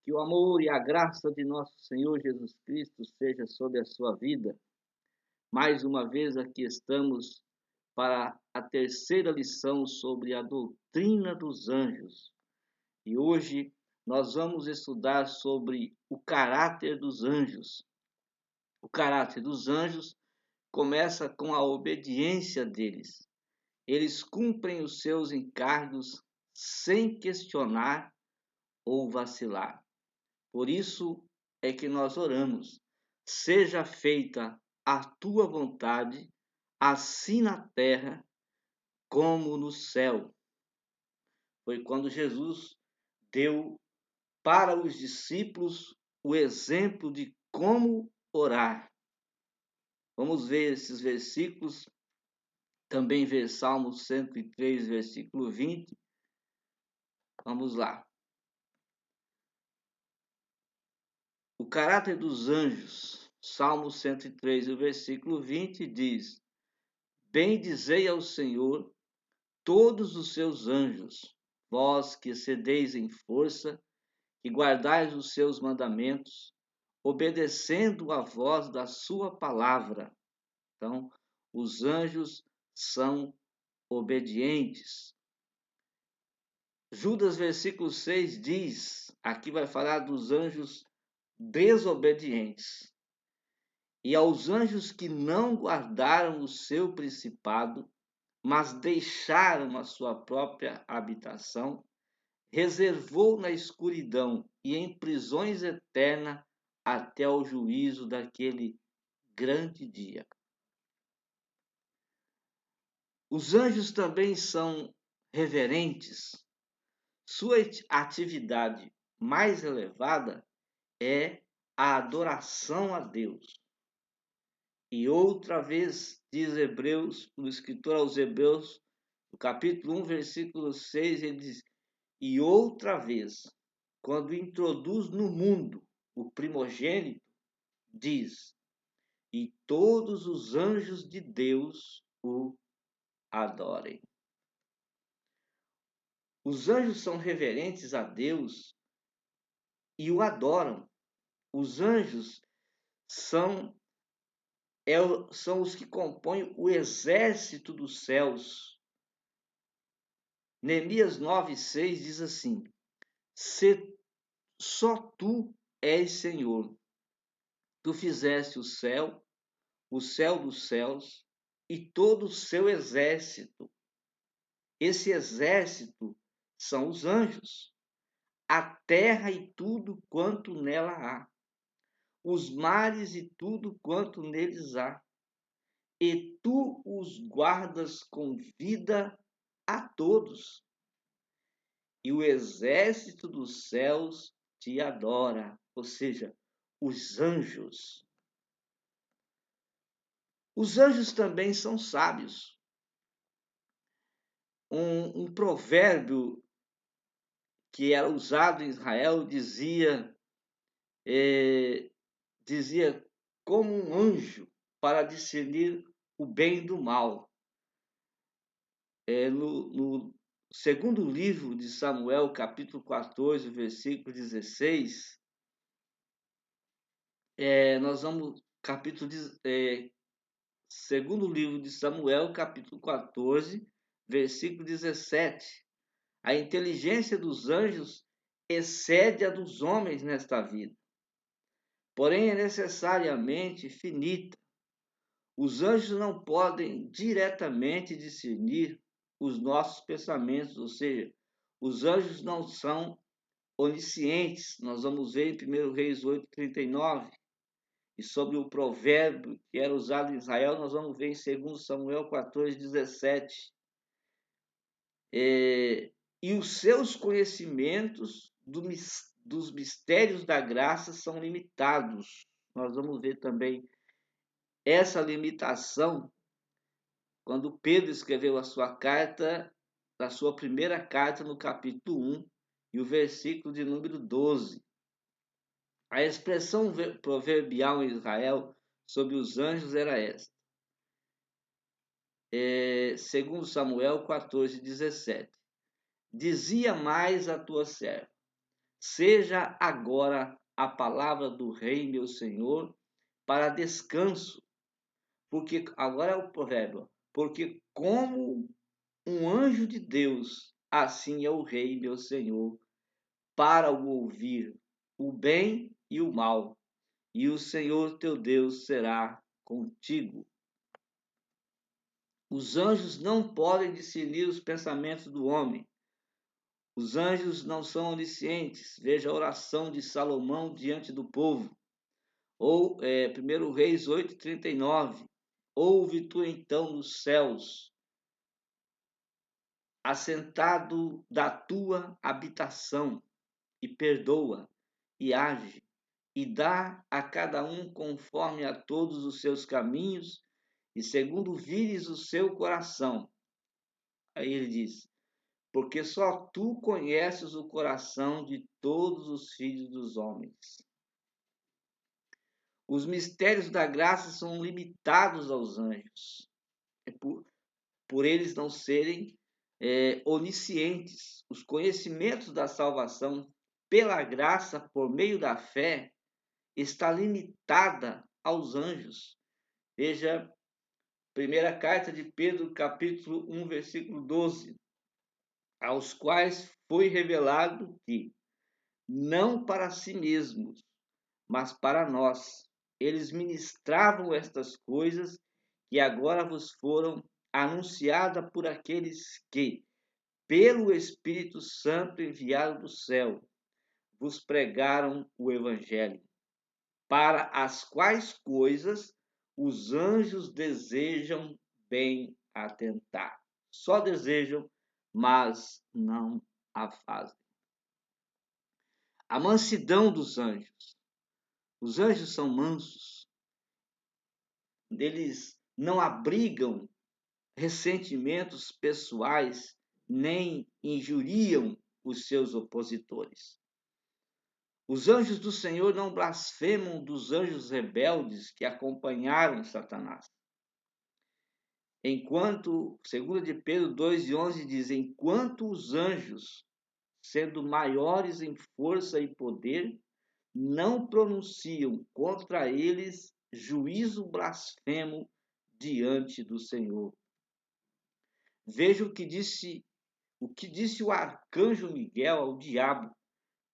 Que o amor e a graça de nosso Senhor Jesus Cristo seja sobre a sua vida. Mais uma vez aqui estamos para a terceira lição sobre a doutrina dos anjos. E hoje nós vamos estudar sobre o caráter dos anjos. O caráter dos anjos começa com a obediência deles. Eles cumprem os seus encargos sem questionar ou vacilar. Por isso é que nós oramos: seja feita a tua vontade, assim na terra como no céu. Foi quando Jesus deu para os discípulos o exemplo de como orar. Vamos ver esses versículos, também ver Salmo 103, versículo 20. Vamos lá. O caráter dos anjos, Salmo 103, o versículo 20 diz: Bendizei ao Senhor todos os seus anjos, vós que excedeis em força, que guardais os seus mandamentos, obedecendo a voz da sua palavra. Então, os anjos são obedientes. Judas, versículo 6 diz, aqui vai falar dos anjos desobedientes. E aos anjos que não guardaram o seu principado, mas deixaram a sua própria habitação, reservou na escuridão e em prisões eternas até o juízo daquele grande dia. Os anjos também são reverentes. Sua atividade mais elevada é a adoração a Deus. E outra vez, diz Hebreus, o escritor aos Hebreus, no capítulo 1, versículo 6, ele diz: E outra vez, quando introduz no mundo o primogênito, diz: E todos os anjos de Deus o adorem. Os anjos são reverentes a Deus e o adoram. Os anjos são os que compõem o exército dos céus. Neemias 9:6 diz assim: Se só tu és Senhor, tu fizeste o céu dos céus e todo o seu exército. Esse exército são os anjos, a terra e tudo quanto nela há, os mares e tudo quanto neles há. E tu os guardas com vida a todos. E o exército dos céus te adora, ou seja, os anjos. Os anjos também são sábios. Um provérbio que era usado em Israel dizia como um anjo para discernir o bem do mal. No segundo livro de Samuel, capítulo 14, versículo 16, nós vamos, segundo livro de Samuel, capítulo 14, versículo 17. A inteligência dos anjos excede a dos homens nesta vida, porém é necessariamente finita. Os anjos não podem diretamente discernir os nossos pensamentos, ou seja, os anjos não são oniscientes. Nós vamos ver em 1 Reis 8:39. E sobre o provérbio que era usado em Israel, nós vamos ver em 2 Samuel 14:17. E os seus conhecimentos dos mistérios da graça são limitados. Nós vamos ver também essa limitação quando Pedro escreveu a sua carta, a sua primeira carta, no capítulo 1 e o versículo de número 12. A expressão proverbial em Israel sobre os anjos era esta. Segundo Samuel 14:17. Dizia mais a tua serva: Seja agora a palavra do Rei, meu Senhor, para descanso. Porque agora é o provérbio. Porque como um anjo de Deus, assim é o Rei, meu Senhor, para o ouvir o bem e o mal. E o Senhor teu Deus será contigo. Os anjos não podem discernir os pensamentos do homem. Os anjos não são oniscientes. Veja a oração de Salomão diante do povo. Ou 1 Reis 8:39. Ouve tu então nos céus, assentado da tua habitação, e perdoa, e age, e dá a cada um conforme a todos os seus caminhos, e segundo vires o seu coração. Aí ele diz: porque só tu conheces o coração de todos os filhos dos homens. Os mistérios da graça são limitados aos anjos, por eles não serem oniscientes. Os conhecimentos da salvação pela graça por meio da fé está limitada aos anjos. Veja, primeira carta de Pedro, capítulo 1, versículo 12, aos quais foi revelado que, não para si mesmos, mas para nós, eles ministravam estas coisas que agora vos foram anunciadas por aqueles que, pelo Espírito Santo enviado do céu, vos pregaram o Evangelho, para as quais coisas os anjos desejam bem atentar. Só desejam, mas não a fazem. A mansidão dos anjos. Os anjos são mansos. Eles não abrigam ressentimentos pessoais, nem injuriam os seus opositores. Os anjos do Senhor não blasfemam dos anjos rebeldes que acompanharam Satanás. Enquanto, 2 de Pedro 2:11 diz, enquanto os anjos, sendo maiores em força e poder, não pronunciam contra eles juízo blasfemo diante do Senhor. Veja o que disse o arcanjo Miguel ao diabo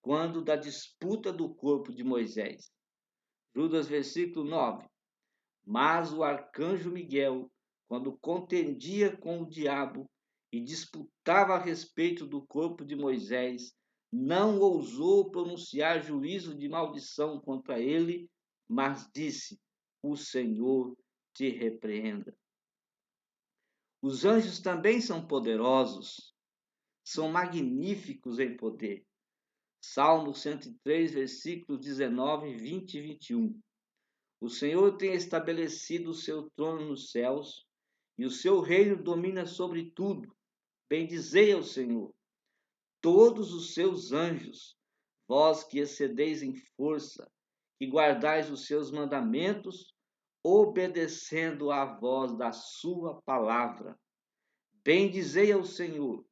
quando da disputa do corpo de Moisés. Judas, versículo 9. Mas o arcanjo Miguel, quando contendia com o diabo e disputava a respeito do corpo de Moisés, não ousou pronunciar juízo de maldição contra ele, mas disse: o Senhor te repreenda. Os anjos também são poderosos, são magníficos em poder. Salmo 103, versículos 19, 20 e 21. O Senhor tem estabelecido o seu trono nos céus, e o seu reino domina sobre tudo. Bendizei ao Senhor, todos os seus anjos, vós que excedeis em força, que guardais os seus mandamentos, obedecendo à voz da sua palavra. Bendizei ao Senhor,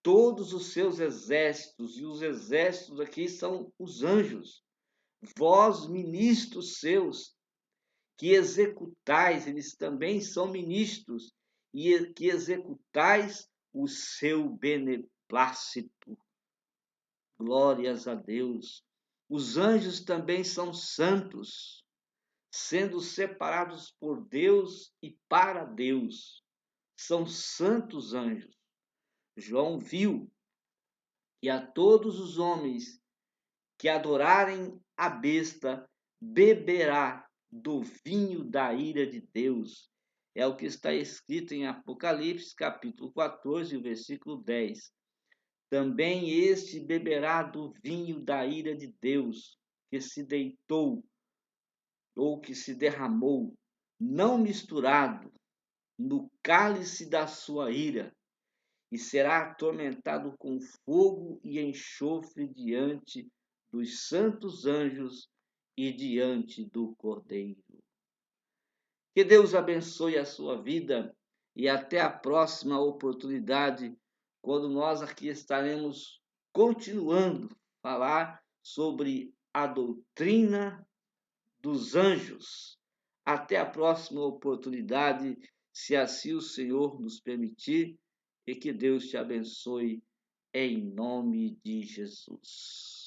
todos os seus exércitos, e os exércitos aqui são os anjos, vós ministros seus, que executais, eles também são ministros, e que executais o seu beneplácito. Glórias a Deus. Os anjos também são santos, sendo separados por Deus e para Deus. São santos anjos. João viu que a todos os homens que adorarem a besta beberá do vinho da ira de Deus. É o que está escrito em Apocalipse, capítulo 14, versículo 10. Também este beberá do vinho da ira de Deus, que se deitou ou que se derramou, não misturado, no cálice da sua ira, e será atormentado com fogo e enxofre diante dos santos anjos e diante do Cordeiro. Que Deus abençoe a sua vida e até a próxima oportunidade, quando nós aqui estaremos continuando falar sobre a doutrina dos anjos. Até a próxima oportunidade, se assim o Senhor nos permitir, e que Deus te abençoe em nome de Jesus.